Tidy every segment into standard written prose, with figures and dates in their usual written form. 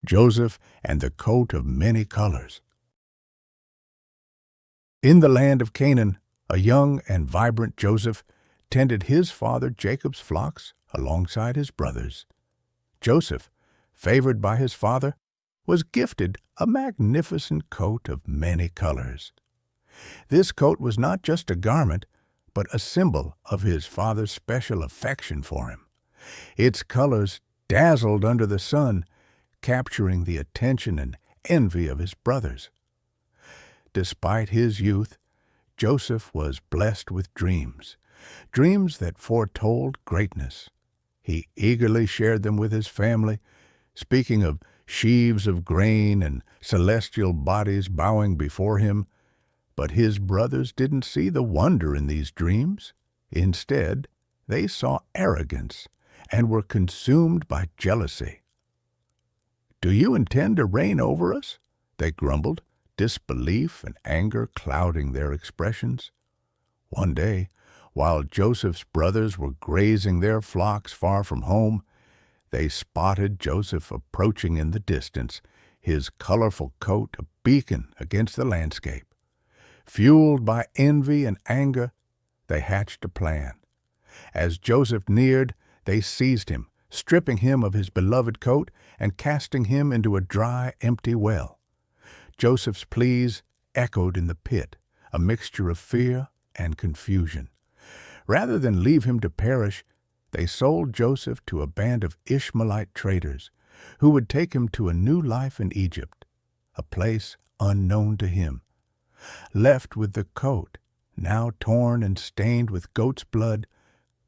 Joseph and the coat of many colors. In the land of Canaan, a young and vibrant Joseph tended his father Jacob's flocks alongside his brothers. Joseph, favored by his father, was gifted a magnificent coat of many colors. This coat was not just a garment, but a symbol of his father's special affection for him. Its colors dazzled under the sun, capturing the attention and envy of his brothers. Despite his youth, Joseph was blessed with dreams that foretold greatness. He eagerly shared them with his family, speaking of sheaves of grain and celestial bodies bowing before him. But his brothers didn't see the wonder in these dreams. Instead, they saw arrogance and were consumed by jealousy. "Do you intend to reign over us?" they grumbled, disbelief and anger clouding their expressions. One day, while Joseph's brothers were grazing their flocks far from home, they spotted Joseph approaching in the distance, his colorful coat a beacon against the landscape. Fueled by envy and anger, they hatched a plan. As Joseph neared, they seized him, stripping him of his beloved coat and casting him into a dry, empty well. Joseph's pleas echoed in the pit, a mixture of fear and confusion. Rather than leave him to perish, they sold Joseph to a band of Ishmaelite traders who would take him to a new life in Egypt, a place unknown to him. Left with the coat, now torn and stained with goat's blood,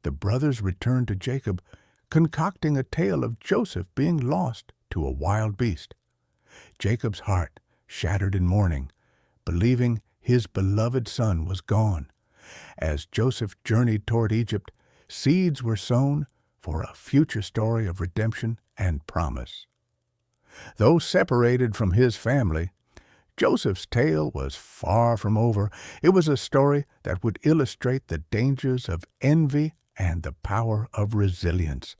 the brothers returned to Jacob, concocting a tale of Joseph being lost to a wild beast. Jacob's heart shattered in mourning, believing his beloved son was gone. As Joseph journeyed toward Egypt, seeds were sown for a future story of redemption and promise. Though separated from his family, Joseph's tale was far from over. It was a story that would illustrate the dangers of envy and the power of resilience,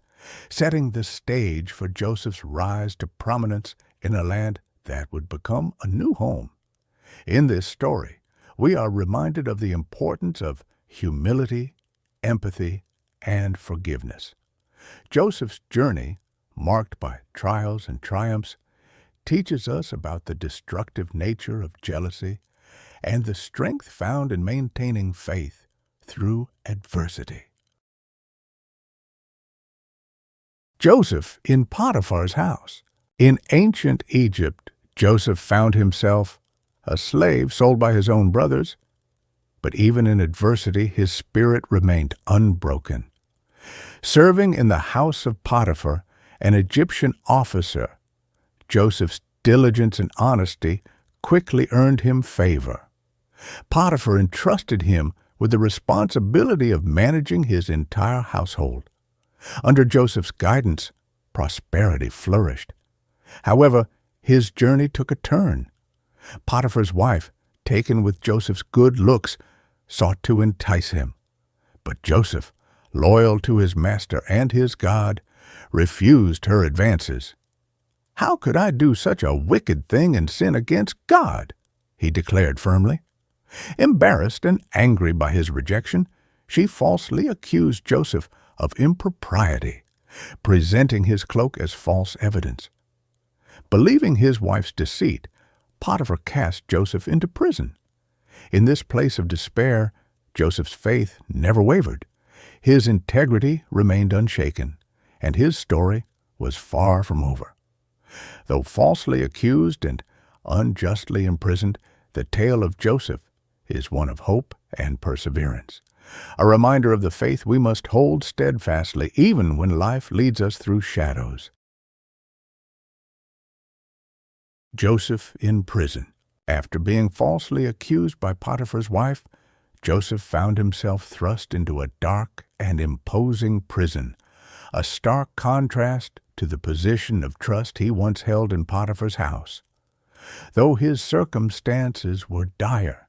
setting the stage for Joseph's rise to prominence in a land that would become a new home. In this story, we are reminded of the importance of humility, empathy, and forgiveness. Joseph's journey, marked by trials and triumphs, teaches us about the destructive nature of jealousy and the strength found in maintaining faith through adversity. Joseph in Potiphar's house. In ancient Egypt, Joseph found himself a slave sold by his own brothers, but even in adversity, his spirit remained unbroken. Serving in the house of Potiphar, an Egyptian officer, Joseph's diligence and honesty quickly earned him favor. Potiphar entrusted him with the responsibility of managing his entire household. Under Joseph's guidance, prosperity flourished. However, his journey took a turn. Potiphar's wife, taken with Joseph's good looks, sought to entice him. But Joseph, loyal to his master and his God, refused her advances. "How could I do such a wicked thing and sin against God?" he declared firmly. Embarrassed and angry by his rejection, she falsely accused Joseph of impropriety, presenting his cloak as false evidence. Believing his wife's deceit, Potiphar cast Joseph into prison. In this place of despair, Joseph's faith never wavered. His integrity remained unshaken, and his story was far from over. Though falsely accused and unjustly imprisoned, the tale of Joseph is one of hope and perseverance, a reminder of the faith we must hold steadfastly even when life leads us through shadows. Joseph in prison. After being falsely accused by Potiphar's wife, Joseph found himself thrust into a dark and imposing prison, a stark contrast to the position of trust he once held in Potiphar's house. Though his circumstances were dire,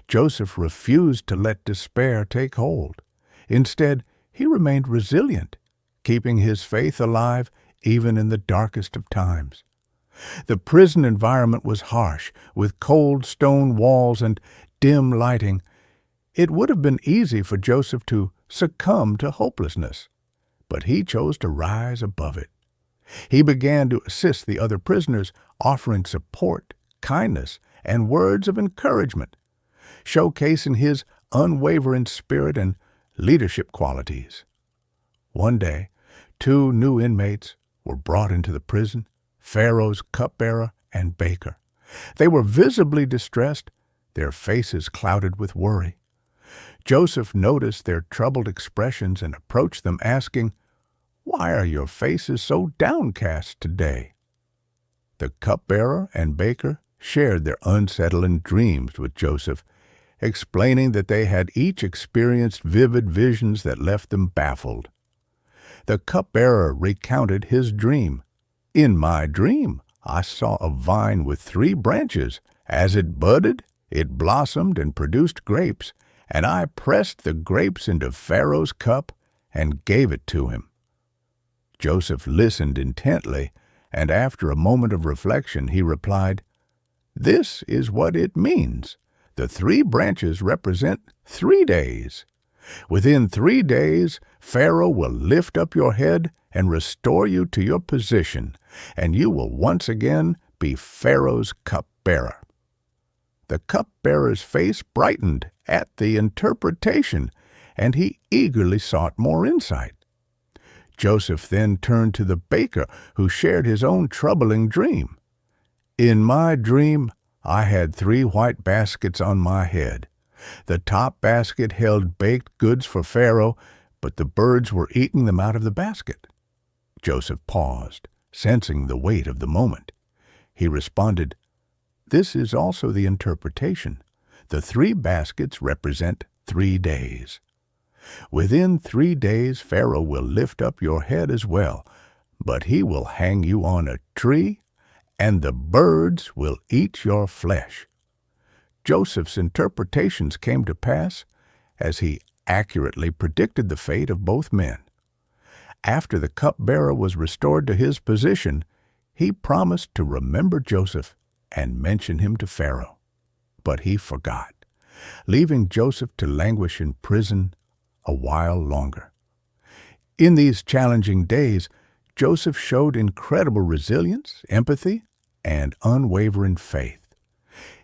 Joseph refused to let despair take hold. Instead, he remained resilient, keeping his faith alive even in the darkest of times. The prison environment was harsh, with cold stone walls and dim lighting. It would have been easy for Joseph to succumb to hopelessness, but he chose to rise above it. He began to assist the other prisoners, offering support, kindness, and words of encouragement, showcasing his unwavering spirit and leadership qualities. One day, 2 new inmates were brought into the prison, Pharaoh's cupbearer and baker. They were visibly distressed, their faces clouded with worry. Joseph noticed their troubled expressions and approached them, asking, "Why are your faces so downcast today?" The cupbearer and baker shared their unsettling dreams with Joseph, explaining that they had each experienced vivid visions that left them baffled. The cupbearer recounted his dream. "In my dream, I saw a vine with 3 branches. As it budded, it blossomed and produced grapes, and I pressed the grapes into Pharaoh's cup and gave it to him." Joseph listened intently, and after a moment of reflection, he replied, "This is what it means. The 3 branches represent 3 days. Within 3 days, Pharaoh will lift up your head and restore you to your position, and you will once again be Pharaoh's cupbearer." The cupbearer's face brightened at the interpretation, and he eagerly sought more insight. Joseph then turned to the baker, who shared his own troubling dream. "In my dream, I had 3 white baskets on my head. The top basket held baked goods for Pharaoh, but the birds were eating them out of the basket." Joseph paused, sensing the weight of the moment. He responded, "This is also the interpretation. The 3 baskets represent 3 days. Within 3 days, Pharaoh will lift up your head as well, but he will hang you on a tree, and the birds will eat your flesh." Joseph's interpretations came to pass as he accurately predicted the fate of both men. After the cupbearer was restored to his position, he promised to remember Joseph and mention him to Pharaoh. But he forgot, leaving Joseph to languish in prison a while longer. In these challenging days, Joseph showed incredible resilience, empathy, and unwavering faith.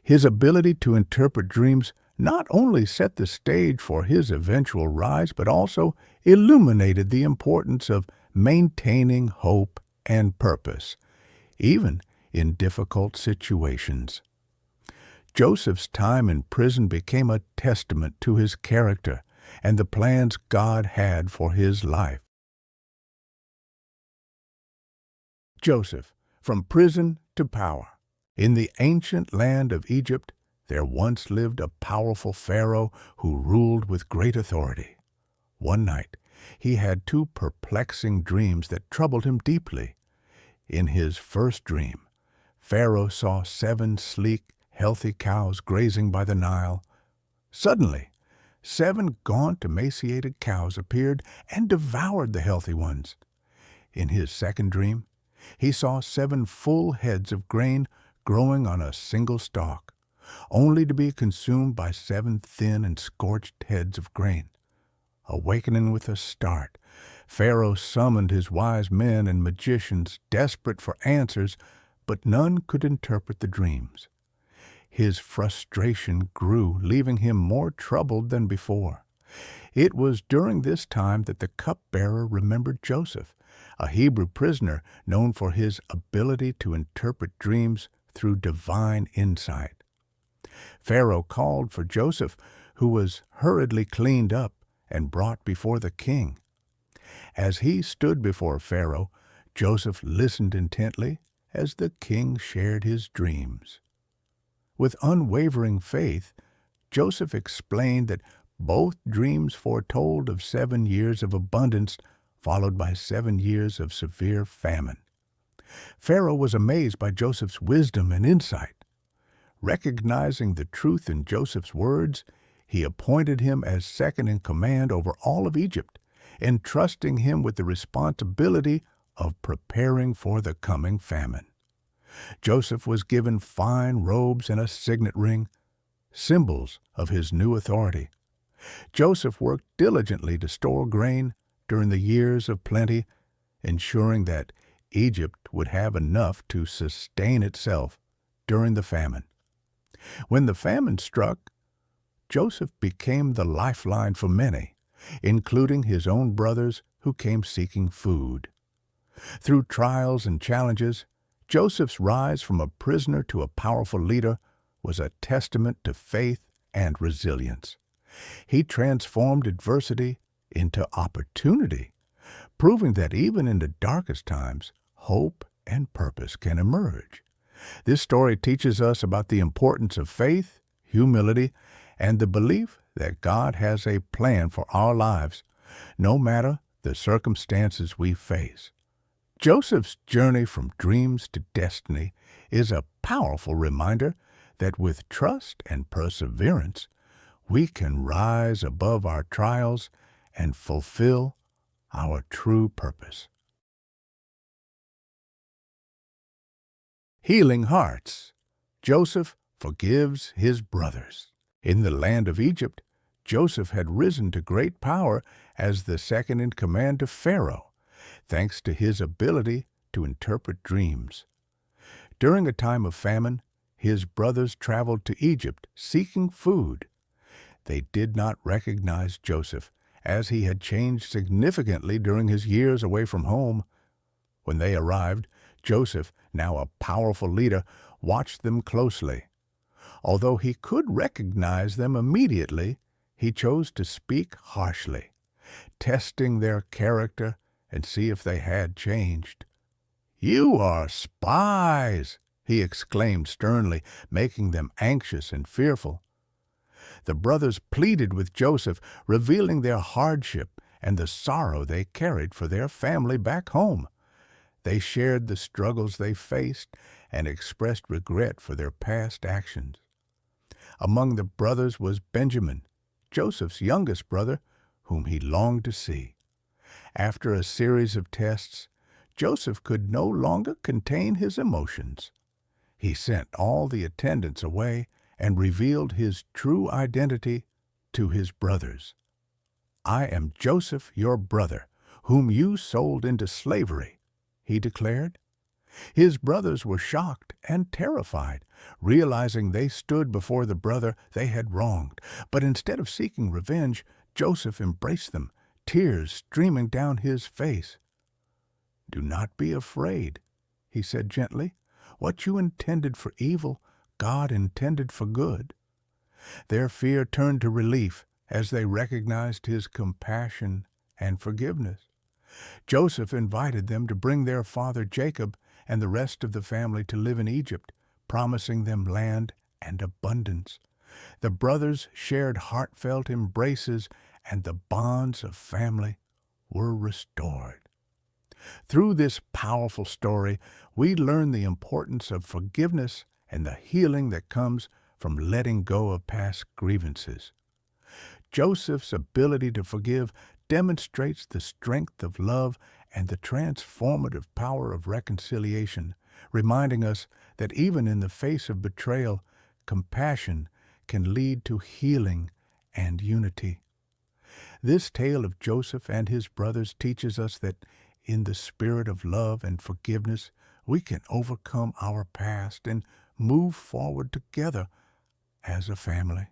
His ability to interpret dreams not only set the stage for his eventual rise, but also illuminated the importance of maintaining hope and purpose, even in difficult situations. Joseph's time in prison became a testament to his character and the plans God had for his life. Joseph, from prison to power. In the ancient land of Egypt, there once lived a powerful Pharaoh who ruled with great authority. One night, he had 2 perplexing dreams that troubled him deeply. In his first dream, Pharaoh saw 7 sleek, healthy cows grazing by the Nile. Suddenly, 7 gaunt, emaciated cows appeared and devoured the healthy ones. In his second dream, he saw 7 full heads of grain growing on a single stalk, only to be consumed by 7 thin and scorched heads of grain. Awakening with a start, Pharaoh summoned his wise men and magicians, desperate for answers, but none could interpret the dreams. His frustration grew, leaving him more troubled than before. It was during this time that the cupbearer remembered Joseph, a Hebrew prisoner known for his ability to interpret dreams through divine insight. Pharaoh called for Joseph, who was hurriedly cleaned up and brought before the king. As he stood before Pharaoh, Joseph listened intently as the king shared his dreams. With unwavering faith, Joseph explained that both dreams foretold of 7 years of abundance followed by 7 years of severe famine. Pharaoh was amazed by Joseph's wisdom and insight. Recognizing the truth in Joseph's words, he appointed him as second in command over all of Egypt, entrusting him with the responsibility of preparing for the coming famine. Joseph was given fine robes and a signet ring, symbols of his new authority. Joseph worked diligently to store grain during the years of plenty, ensuring that Egypt would have enough to sustain itself during the famine. When the famine struck, Joseph became the lifeline for many, including his own brothers who came seeking food. Through trials and challenges, Joseph's rise from a prisoner to a powerful leader was a testament to faith and resilience. He transformed adversity into opportunity, proving that even in the darkest times, hope and purpose can emerge. This story teaches us about the importance of faith, humility, and the belief that God has a plan for our lives, no matter the circumstances we face. Joseph's journey from dreams to destiny is a powerful reminder that with trust and perseverance, we can rise above our trials and fulfill our true purpose. Healing hearts. Joseph forgives his brothers. In the land of Egypt, Joseph had risen to great power as the second in command to Pharaoh, thanks to his ability to interpret dreams. During a time of famine, his brothers traveled to Egypt seeking food. They did not recognize Joseph, as he had changed significantly during his years away from home. When they arrived, Joseph, now a powerful leader, watched them closely. Although he could recognize them immediately, he chose to speak harshly, testing their character and see if they had changed. "You are spies!" he exclaimed sternly, making them anxious and fearful. The brothers pleaded with Joseph, revealing their hardship and the sorrow they carried for their family back home. They shared the struggles they faced and expressed regret for their past actions. Among the brothers was Benjamin, Joseph's youngest brother, whom he longed to see. After a series of tests, Joseph could no longer contain his emotions. He sent all the attendants away and revealed his true identity to his brothers. "I am Joseph, your brother, whom you sold into slavery," he declared. His brothers were shocked and terrified, realizing they stood before the brother they had wronged. But instead of seeking revenge, Joseph embraced them, tears streaming down his face. "Do not be afraid," he said gently. "What you intended for evil, God intended for good." Their fear turned to relief as they recognized his compassion and forgiveness. Joseph invited them to bring their father Jacob and the rest of the family to live in Egypt, promising them land and abundance. The brothers shared heartfelt embraces, and the bonds of family were restored. Through this powerful story, we learn the importance of forgiveness and the healing that comes from letting go of past grievances. Joseph's ability to forgive demonstrates the strength of love and the transformative power of reconciliation, reminding us that even in the face of betrayal, compassion can lead to healing and unity. This tale of Joseph and his brothers teaches us that in the spirit of love and forgiveness, we can overcome our past and move forward together as a family.